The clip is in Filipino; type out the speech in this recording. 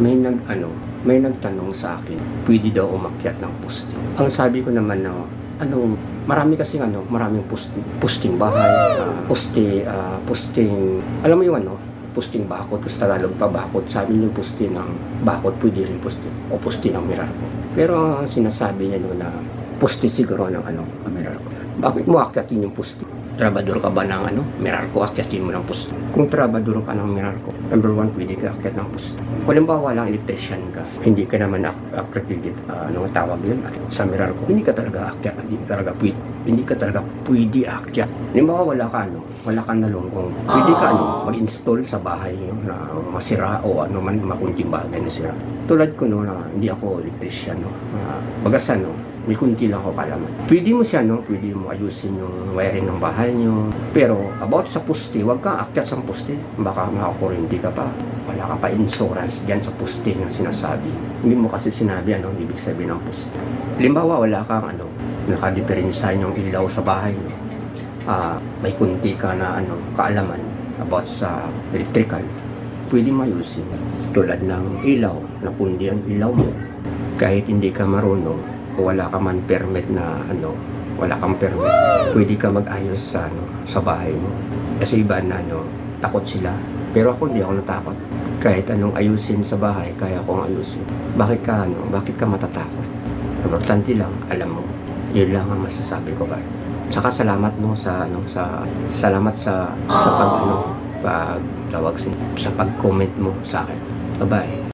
may nagtanong sa akin, pwede daw umakyat ng poste. Ang sabi ko naman na, marami kasing maraming posting bahay, posting, alam mo yung posting bakod, sa Tagalog pa bakod. Sabi niyo poste ng bakod, pwede rin poste, o poste ng Meralco. Pero ang sinasabi niya na poste siguro ng Meralco. Bakit mo akyatin yung poste? Trabador ka ba ng Meralco, akyatin mo ng poste? Kung trabador ka ng Meralco, number 1, pwede ka akyat ng poste. Kung halimbawa lang electrician ka, hindi ka naman accredited, tawag yun, sa Meralco, hindi ka talaga akyat, hindi ka talaga pwede akyat. Halimbawa wala ka nalungkong, pwede ka mag-install sa bahay nyo na masira o makunting bagay na sira. Tulad ko na hindi ako electrician, bagas may kunti lang ako kalaman. Pwede mo siya, pwede mo ayusin yung wiring ng bahay nyo. Pero about sa poste, wag kang akyat sa poste. Baka makakurinti ka pa. Wala ka pa insurance dyan sa poste na sinasabi. Hindi mo kasi sinabi ibig sabihin ng poste. Halimbawa, wala kang nakadeferensya yung ilaw sa bahay nyo. May kunti ka na kaalaman about sa electrical. Pwede mo ayusin. Tulad ng ilaw, napundi ang ilaw mo. Kahit hindi ka marunong, wala ka man permit na wala kang permit, pwede ka mag-ayos sa bahay mo. Kasi iba na takot sila. Pero ako hindi ako natakot. Kahit anong ayusin sa bahay, kaya akong ayusin. Bakit ka matatakot? Importante lang, alam mo. Yun lang ang masasabi ko ba. Tsaka salamat salamat sa pag-comment mo sa akin. Bye-bye.